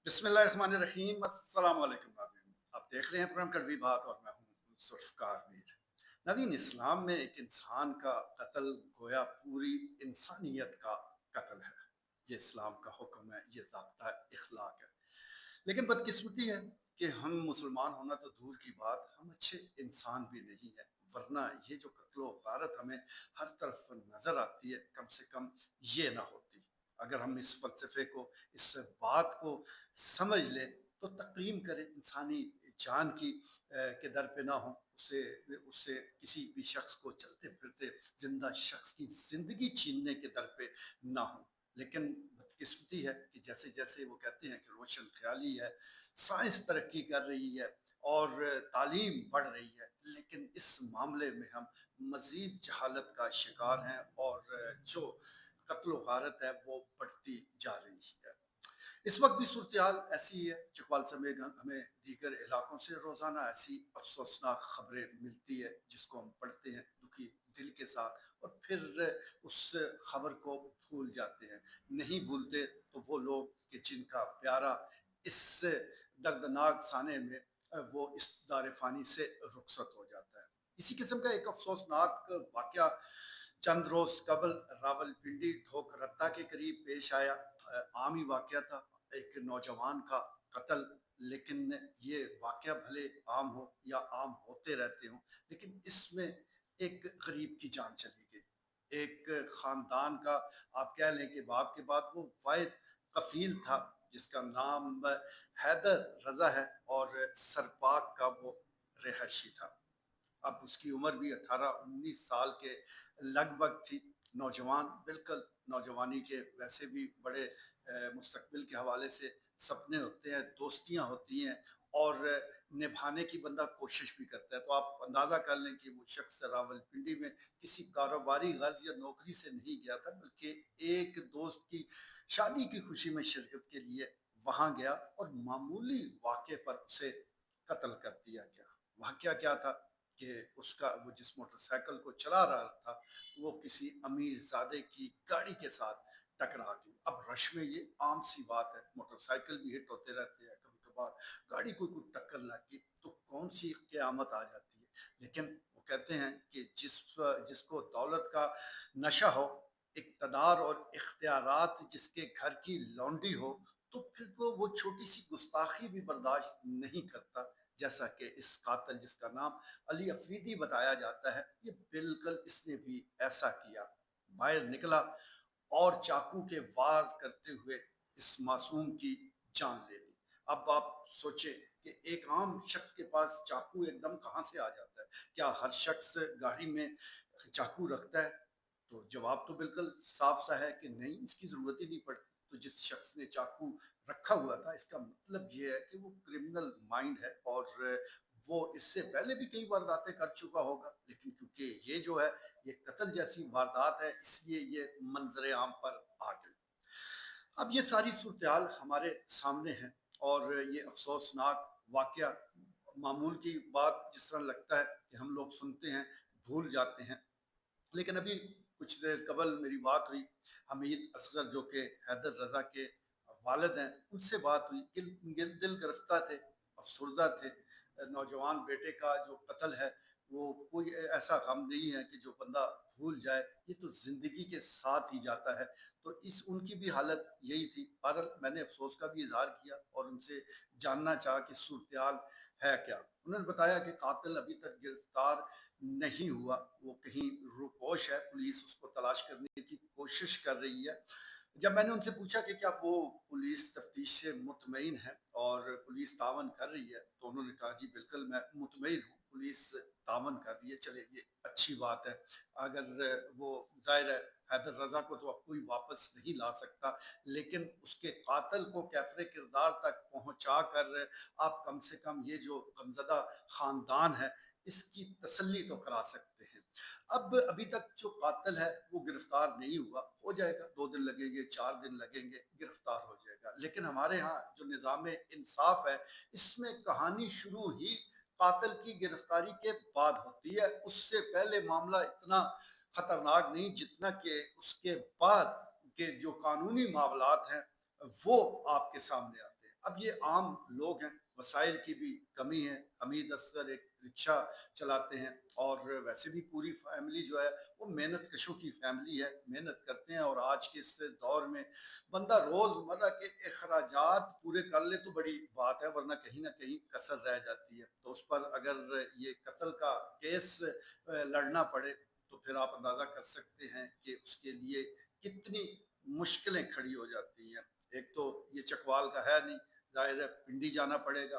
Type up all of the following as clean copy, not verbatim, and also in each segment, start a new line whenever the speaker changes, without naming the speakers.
बिस्मिल्लाहिर्रहमानिर्रहीम। अस्सलाम वालेकुम नाज़रीन। आप देख रहे हैं प्रोग्राम कड़वी बात और मैं हूँ जुल्फ़कार मीर। नाज़रीन, इस्लाम में एक इंसान का कत्ल गोया पूरी इंसानियत का कत्ल है। ये इस्लाम का हुक्म है, ये ज़ाब्ता इख़लाक है। लेकिन बदकिस्मती है कि हम मुसलमान होना तो दूर की बात, हम अच्छे इंसान भी नहीं हैं। वरना ये जो कत्ल गारत हमें हर तरफ नज़र आती है, कम से कम ये ना होती। अगर हम इस फ़लसफ़े को, इस बात को समझ लें तो तक़रीम करें इंसानी जान की के दर पे ना हो, उसे उससे किसी भी शख्स को चलते फिरते ज़िंदा शख्स की ज़िंदगी छीनने के दर पे ना हो। लेकिन बदकिस्मती है कि जैसे जैसे वो कहते हैं कि रोशन ख्याली है, साइंस तरक्की कर रही है और तालीम बढ़ रही है, लेकिन इस मामले में हम मज़ीद जहालत का शिकार हैं और जो कत्ल गारत है वो बढ़ती जा रही है। इस वक्त भी सूरत हाल ऐसी ही है। चकवाल समेत हमें दीगर इलाकों से रोज़ाना ऐसी अफसोसनाक खबरें मिलती है जिसको हम पढ़ते हैं दुखी दिल के साथ और फिर उस खबर को भूल जाते हैं। नहीं भूलते तो वो लोग कि जिनका प्यारा इस दर्दनाक साने में वो इस दार फ़ानी से रुखसत हो जाता है। इसी किस्म का एक अफसोसनाक वाक़या चंद रोज़ कबल रावलपिंडी ढोकरत्ता के करीब पेश आया। आम ही वाक़या था, एक नौजवान का कत्ल। लेकिन ये वाक़या भले आम हो या आम होते रहते हों, लेकिन इसमें एक गरीब की जान चली गई। एक ख़ानदान का आप कह लें कि बाप के बाद वो वाहिद कफ़ील था जिसका नाम हैदर रज़ा है और सरपाग का वो रिहायशी था। अब उसकी उम्र भी 18-19 साल के लगभग थी। नौजवान, बिल्कुल नौजवानी के वैसे भी बड़े मुस्तकबिल के हवाले से सपने होते हैं, दोस्तियाँ होती हैं और निभाने की बंदा कोशिश भी करता है। तो आप अंदाज़ा कर लें कि वो शख्स रावलपिंडी में किसी कारोबारी गर्ज़ या नौकरी से नहीं गया था, बल्कि एक दोस्त की शादी की खुशी में शिरकत के लिए वहाँ गया और मामूली वाक़े पर उसे कत्ल कर दिया गया। वाक़या क्या था कि उसका वो जिस मोटरसाइकिल को चला रहा था, वो किसी अमीरज़ादे की गाड़ी के साथ टकरा गई। अब रश में ये आम सी बात है, मोटरसाइकिल भी हिट होते रहते हैं, कभी-कभार गाड़ी को कोई टक्कर लग गई तो कौन-सी क़यामत आ जाती है। लेकिन वो कहते हैं कि जिसको दौलत का नशा हो, इक़्तिदार और इख्तियारात जिसके घर की लौंडी हो, तो फिर तो वो छोटी-सी गुस्ताखी भी बर्दाश्त नहीं करता। जैसा कि इस कातिल जिसका नाम अली अफरीदी बताया जाता है, ये बिल्कुल इसने भी ऐसा किया। बाहर निकला और चाकू के वार करते हुए इस मासूम की जान ले ली। अब आप सोचें कि एक आम शख्स के पास चाकू एकदम कहाँ से आ जाता है? क्या हर शख्स गाड़ी में चाकू रखता है? तो जवाब तो बिल्कुल साफ-सा है कि नहीं, इसकी ज़रूरत ही नहीं पड़ती। तो जिस शख्स ने चाकू रखा हुआ था, इसका मतलब ये है कि वो क्रिमिनल माइंड है और वो इससे पहले भी कई वारदातें कर चुका होगा। लेकिन क्योंकि ये जो है, ये कत्ल जैसी वारदात है, इसलिए ये मंज़र आम पर आ गई। अब ये सारी सूरत-ए-हाल हमारे सामने है और ये अफ़सोसनाक वाक़या मामूल की बात जिस तरह लगता है कि हम लोग सुनते हैं, भूल जाते हैं। लेकिन अभी कुछ देर कबल मेरी बात हुई हमीद असगर जो कि हैदर रज़ा के वालिद हैं, उनसे बात हुई। दिल गिरफ्ता थे, अफसुर्दा थे। नौजवान बेटे का जो कत्ल है, वो कोई ऐसा गम नहीं है कि जो बंदा भूल जाए, ये तो ज़िंदगी के साथ ही जाता है। तो इस उनकी भी हालत यही थी। बहरहाल मैंने अफ़सोस का भी इज़हार किया और उनसे जानना चाहा कि सूरत-ए-हाल है क्या? उन्होंने बताया कि कातिल अभी तक गिरफ्तार नहीं हुआ, वो कहीं रूपोश है, पुलिस उसको तलाश करने की कोशिश कर रही है। जब मैंने उनसे पूछा कि क्या वो पुलिस तफ्तीश से मुतमईन है और पुलिस तावन कर रही है, तो उन्होंने कहा जी बिल्कुल मैं मुतमईन हूँ, पुलिस तावन कर रही है, चलिए ये अच्छी बात है। अगर वो ज़ाहिर है हैदर रज़ा को तो अब कोई वापस नहीं ला सकता, लेकिन उसके कातिल को कैफ़रे किरदार तक पहुँचा कर आप कम से कम ये जो गमज़दा ख़ानदान है, इसकी तसल्ली तो करा सकते हैं। अब अभी तक जो कातिल है वो गिरफ्तार नहीं हुआ, हो जाएगा, 2 दिन लगेंगे, 4 दिन लगेंगे, गिरफ्तार हो जाएगा। लेकिन हमारे यहाँ जो निज़ाम इंसाफ है, इसमें कहानी शुरू ही कातिल की गिरफ्तारी के बाद होती है। उससे पहले मामला इतना खतरनाक नहीं जितना कि उसके बाद के जो कानूनी मामलात हैं, वो आपके सामने आते हैं। اب یہ عام لوگ ہیں، وسائل کی بھی کمی ہے، حمید اصغر ایک رکشہ چلاتے ہیں، اور ویسے بھی پوری فیملی جو ہے وہ محنت کشوں کی فیملی ہے، محنت کرتے ہیں، اور آج کے اس دور میں بندہ روز مرہ کے اخراجات پورے کر لے تو بڑی بات ہے، ورنہ کہیں نہ کہیں کسر رہ جاتی ہے، تو اس پر اگر یہ قتل کا کیس لڑنا پڑے تو پھر آپ اندازہ کر سکتے ہیں کہ اس کے لیے کتنی مشکلیں کھڑی ہو جاتی ہیں۔ ایک تو یہ چکوال کا ہے نہیں، ظاہر ہے پنڈی جانا پڑے گا،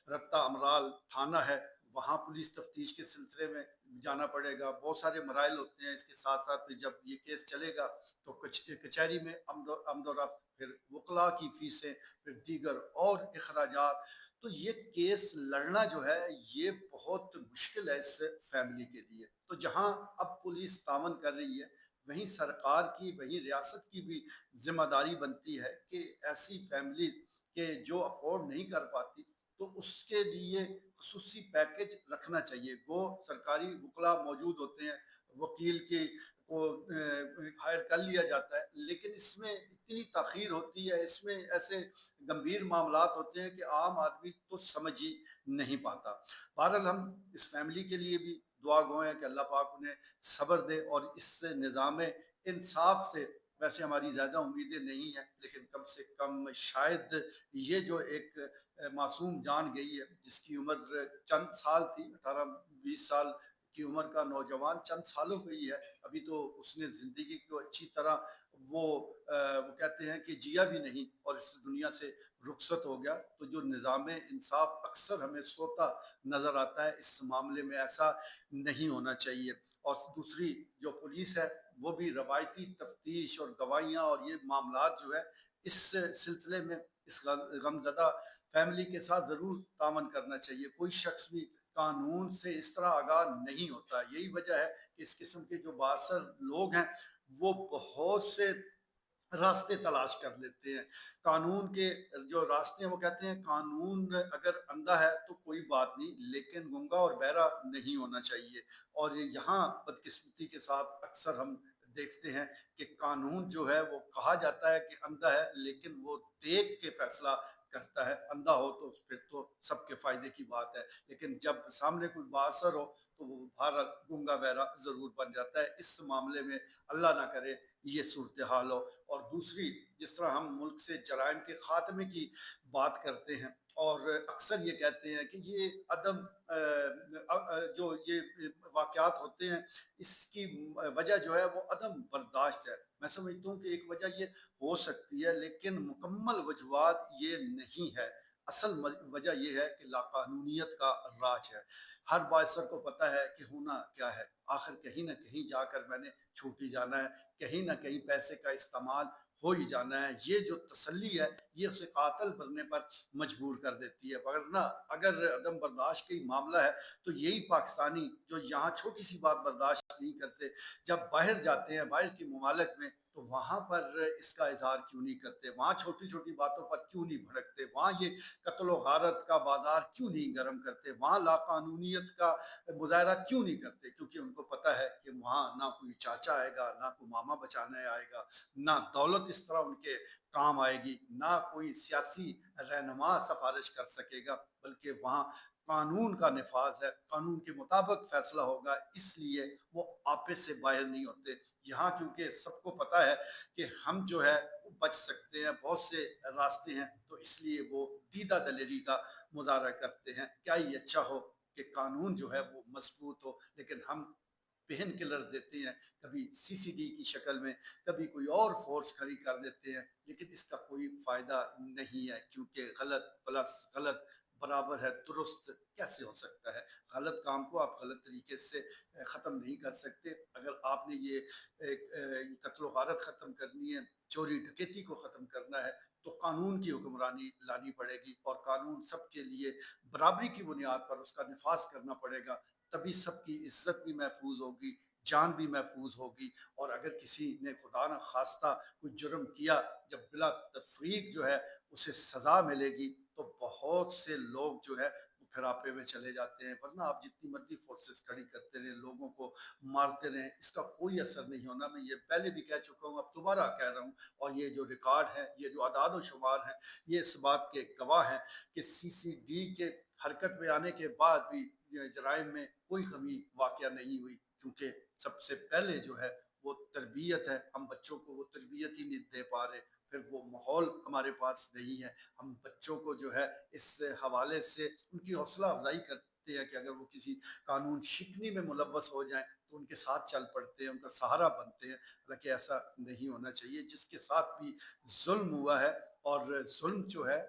رتہ امرال تھانہ ہے، وہاں پولیس تفتیش کے سلسلے میں جانا پڑے گا، بہت سارے مراحل ہوتے ہیں، اس کے ساتھ ساتھ پھر جب یہ کیس چلے گا تو کچہری میں آمد و رفت، پھر وکلاء کی فیسیں، پھر دیگر اور اخراجات، تو یہ کیس لڑنا جو ہے یہ بہت مشکل ہے اس فیملی کے لیے۔ تو جہاں اب پولیس تعاون کر رہی ہے، وہیں سرکار کی، وہیں ریاست کی بھی ذمہ داری بنتی ہے کہ ایسی فیملی کہ جو افورڈ نہیں کر پاتی تو اس کے لیے خصوصی پیکج رکھنا چاہیے۔ گو سرکاری وکلاء موجود ہوتے ہیں، وکیل کی کو ہائر کر لیا جاتا ہے، لیکن اس میں اتنی تاخیر ہوتی ہے، اس میں ایسے گمبھیر معاملات ہوتے ہیں کہ عام آدمی تو سمجھ ہی نہیں پاتا۔ بہرحال ہم اس فیملی کے لیے بھی دعا گو ہیں کہ اللہ پاک انہیں صبر دے، اور اس سے نظام انصاف سے ویسے ہماری زیادہ امیدیں نہیں ہیں، لیکن کم سے کم شاید یہ جو ایک معصوم جان گئی ہے جس کی عمر چند سال تھی، 18-20 سال کی عمر کا نوجوان چند سالوں کا ہی ہے، ابھی تو اس نے زندگی کو اچھی طرح وہ کہتے ہیں کہ جیا بھی نہیں اور اس دنیا سے رخصت ہو گیا، تو جو نظام انصاف اکثر ہمیں سوتا نظر آتا ہے، اس معاملے میں ایسا نہیں ہونا چاہیے۔ اور دوسری جو پولیس ہے وہ بھی روایتی تفتیش اور گواہیاں اور یہ معاملات جو ہے اس سلسلے میں اس غمزدہ فیملی کے ساتھ ضرور تعاون کرنا چاہیے۔ کوئی شخص بھی قانون سے اس طرح آگاہ نہیں ہوتا، یہی وجہ ہے کہ اس قسم کے جو بااثر لوگ ہیں وہ بہت سے راستے تلاش کر لیتے ہیں۔ قانون کے جو راستے ہیں وہ کہتے ہیں قانون اگر اندھا ہے تو کوئی بات نہیں، لیکن گنگا اور بہرا نہیں ہونا چاہیے، اور یہاں بدقسمتی کے ساتھ اکثر ہم دیکھتے ہیں کہ قانون جو ہے وہ کہا جاتا ہے کہ اندھا ہے، لیکن وہ دیکھ کے فیصلہ کرتا ہے، اندھا ہو تو پھر تو سب کے فائدے کی بات ہے، لیکن جب سامنے کوئی بااثر ہو تو وہ بھارت گنگا بہرا ضرور بن جاتا ہے۔ اس معاملے میں اللہ نہ کرے یہ صورتحال ہو۔ اور دوسری، جس طرح ہم ملک سے جرائم کے خاتمے کی بات کرتے ہیں اور اکثر یہ کہتے ہیں کہ یہ عدم جو یہ واقعات ہوتے ہیں اس کی وجہ جو ہے وہ عدم برداشت ہے، میں سمجھتا ہوں کہ ایک وجہ یہ ہو سکتی ہے لیکن مکمل وجوہات یہ نہیں ہے۔ اصل وجہ یہ ہے کہ لاقانونیت کا راج ہے، ہر بااثر کو پتہ ہے کہ ہونا کیا ہے، آخر کہیں نہ کہیں جا کر میں نے چھوٹ ہی جانا ہے، کہیں نہ کہیں پیسے کا استعمال ہو ہی جانا ہے، یہ جو تسلی ہے یہ اسے قاتل بننے پر مجبور کر دیتی ہے، ورنہ اگر عدم برداشت کا معاملہ ہے تو یہی پاکستانی جو یہاں چھوٹی سی بات برداشت نہیں کرتے، جب باہر جاتے ہیں باہر کے ممالک میں تو وہاں پر اس کا اظہار کیوں نہیں کرتے، وہاں چھوٹی چھوٹی باتوں پر کیوں نہیں بھڑکتے، وہاں یہ قتل و غارت کا بازار کیوں نہیں گرم کرتے، وہاں لاقانونیت کا مظاہرہ کیوں نہیں کرتے، کیونکہ ان کو پتہ ہے کہ وہاں نہ کوئی چاچا آئے گا، نہ کوئی ماما بچانے آئے گا، نہ دولت اس طرح ان کے کام آئے گی، نہ کوئی سیاسی رہنما سفارش کر سکے گا، بلکہ وہاں قانون کا نفاذ ہے، قانون کے مطابق فیصلہ ہوگا، اس لیے وہ آپے سے باہر نہیں ہوتے۔ یہاں کیونکہ سب کو پتہ ہے کہ ہم جو ہے وہ بچ سکتے ہیں، بہت سے راستے ہیں، تو اس لیے وہ دیدہ دلیری کا مظاہرہ کرتے ہیں۔ کیا ہی اچھا ہو کہ قانون جو ہے وہ مضبوط ہو، لیکن ہم پہن کلر دیتے ہیں، کبھی سی سی ڈی کی شکل میں، کبھی کوئی اور فورس کھڑی کر دیتے ہیں، لیکن اس کا کوئی فائدہ نہیں ہے، کیونکہ غلط پلس غلط برابر ہے درست کیسے ہو سکتا ہے؟ غلط کام کو آپ غلط طریقے سے ختم نہیں کر سکتے۔ اگر آپ نے یہ قتل و غارت ختم کرنی ہے، چوری ڈکیتی کو ختم کرنا ہے، تو قانون کی حکمرانی لانی پڑے گی، اور قانون سب کے لیے برابری کی بنیاد پر اس کا نفاذ کرنا پڑے گا، تبھی سب کی عزت بھی محفوظ ہوگی، جان بھی محفوظ ہوگی، اور اگر کسی نے خدا نہ خواستہ کوئی جرم کیا، جب بلا تفریق جو ہے اسے سزا ملے گی تو بہت سے لوگ جو ہے फिरापे में चले जाते हैं, वरना आप जितनी मर्जी फोर्सेस खड़ी करते रहें, लोगों को मारते रहें, इसका कोई असर नहीं होना। मैं ये पहले भी कह चुका हूँ, अब दोबारा कह रहा हूँ, और ये जो रिकॉर्ड है, ये जो आदाद व शुमार हैं, ये इस बात के गवाह हैं कि CCD के हरकत में आने के बाद भी जराइम में कोई कमी वाक़या नहीं हुई, क्योंकि सबसे पहले जो है वो तरबियत है। हम बच्चों को वो तरबियत ही नहीं दे पा रहे, फिर वो माहौल हमारे पास नहीं है। हम बच्चों को जो है इस हवाले से उनकी हौसला अफजाई करते हैं कि अगर वो किसी कानून शिकनी में मुलव्वस हो जाएं तो उनके साथ चल पड़ते हैं, उनका सहारा बनते हैं। हालांकि ऐसा नहीं होना चाहिए। जिसके साथ भी जुल्म हुआ है, और जुल्म जो है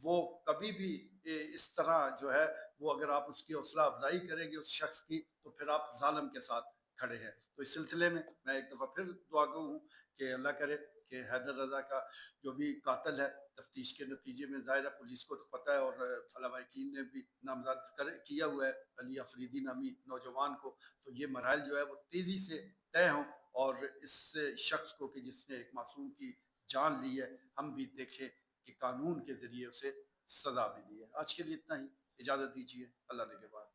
वो कभी भी इस तरह जो है वो, अगर आप उसकी हौसला अफजाई करेंगे उस शख्स की, तो फिर आप जालिम के साथ खड़े हैं। तो इस सिलसिले में मैं एक दफ़ा फिर दुआ गो हूँ कि अल्लाह करे कि हैदर रज़ा का जो भी कातिल है, तफ्तीश के नतीजे में ज़ाहिर है पुलिस को तो पता है, और अलामा यकीन ने भी नामजद किया हुआ है अली अफरीदी नामी नौजवान को। तो ये मराइल जो है वो तेज़ी से तय हों, और इस शख्स को कि जिसने एक मासूम की जान ली है, हम भी देखें कि कानून के ज़रिए उसे सज़ा भी दी है। आज के लिए इतना ही, इजाज़त दीजिए, अल्लाह ने के बाद।